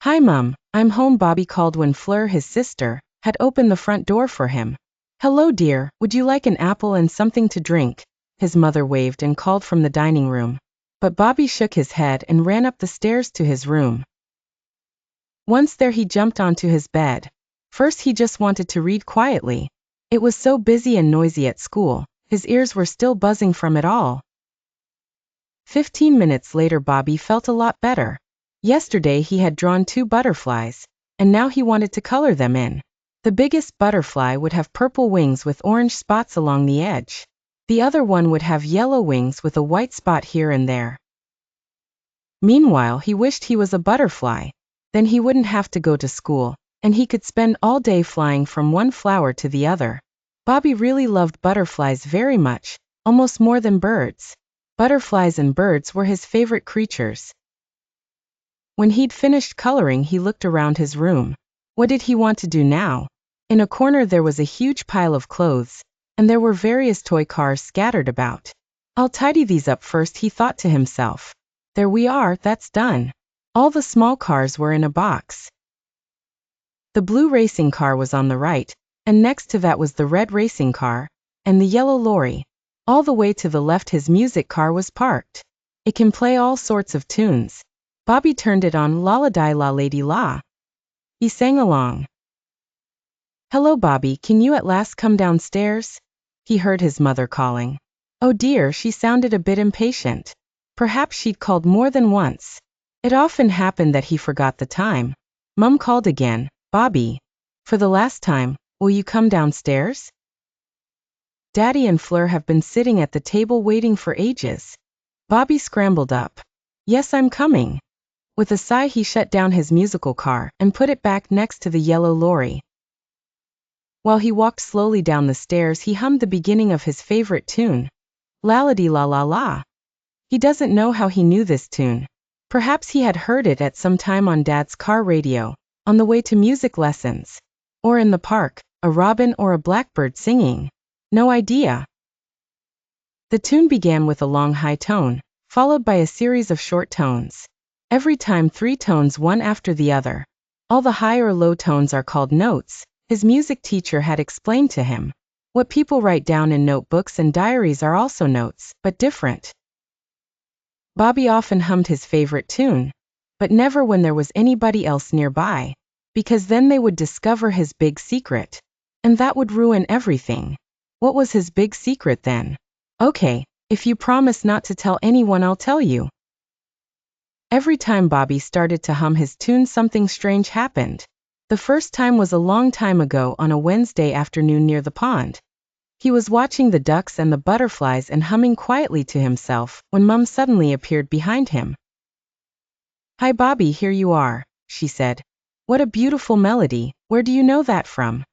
"Hi, Mum, I'm home," Bobby called when Fleur, his sister, had opened the front door for him. "Hello, dear, would you like an apple and something to drink?" His mother waved and called from the dining room. But Bobby shook his head and ran up the stairs to his room. Once there, he jumped onto his bed. First, he just wanted to read quietly. It was so busy and noisy at school, his ears were still buzzing from it all. 15 minutes later, Bobby felt a lot better. Yesterday he had drawn 2 butterflies, and now he wanted to color them in. The biggest butterfly would have purple wings with orange spots along the edge. The other one would have yellow wings with a white spot here and there. Meanwhile, he wished he was a butterfly. Then he wouldn't have to go to school, and he could spend all day flying from one flower to the other. Bobby really loved butterflies very much, almost more than birds. Butterflies and birds were his favorite creatures. When he'd finished coloring, he looked around his room. What did he want to do now? In a corner there was a huge pile of clothes, and there were various toy cars scattered about. "I'll tidy these up first," he thought to himself. There we are, that's done. All the small cars were in a box. The blue racing car was on the right, and next to that was the red racing car, and the yellow lorry. All the way to the left his music car was parked. It can play all sorts of tunes. Bobby turned it on. La la di la lady la. He sang along. "Hello, Bobby, can you at last come downstairs?" He heard his mother calling. Oh dear, she sounded a bit impatient. Perhaps she'd called more than once. It often happened that he forgot the time. Mum called again. "Bobby, for the last time, will you come downstairs? Daddy and Fleur have been sitting at the table waiting for ages." Bobby scrambled up. "Yes, I'm coming." With a sigh, he shut down his musical car and put it back next to the yellow lorry. While he walked slowly down the stairs, he hummed the beginning of his favorite tune. La-la-dee la la la. He doesn't know how he knew this tune. Perhaps he had heard it at some time on Dad's car radio, on the way to music lessons, or in the park, a robin or a blackbird singing. No idea. The tune began with a long high tone, followed by a series of short tones. Every time 3 tones, one after the other. All the high or low tones are called notes, his music teacher had explained to him. What people write down in notebooks and diaries are also notes, but different. Bobby often hummed his favorite tune, but never when there was anybody else nearby, because then they would discover his big secret, and that would ruin everything. What was his big secret then? Okay, if you promise not to tell anyone, I'll tell you. Every time Bobby started to hum his tune, something strange happened. The first time was a long time ago on a Wednesday afternoon near the pond. He was watching the ducks and the butterflies and humming quietly to himself when Mum suddenly appeared behind him. "Hi, Bobby, here you are," she said. "What a beautiful melody. Where do you know that from?"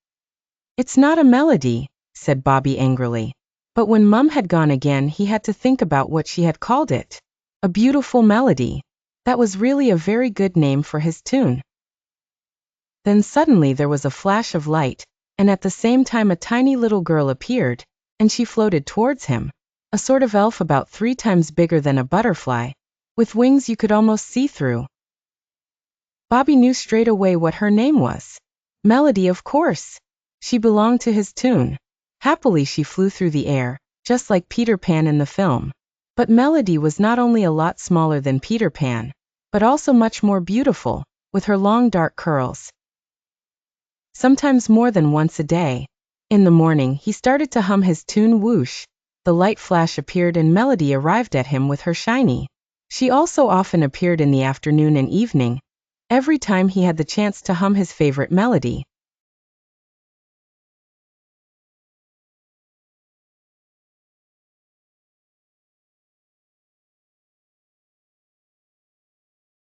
"It's not a melody," said Bobby angrily. But when Mum had gone again, he had to think about what she had called it. A beautiful melody. That was really a very good name for his tune. Then suddenly there was a flash of light, and at the same time a tiny little girl appeared, and she floated towards him. A sort of elf about 3 times bigger than a butterfly, with wings you could almost see through. Bobby knew straight away what her name was. Melody, of course. She belonged to his tune. Happily she flew through the air, just like Peter Pan in the film. But Melody was not only a lot smaller than Peter Pan, but also much more beautiful, with her long dark curls. Sometimes more than once a day. In the morning he started to hum his tune. Whoosh! The light flash appeared and Melody arrived at him with her shiny. She also often appeared in the afternoon and evening, every time he had the chance to hum his favorite melody.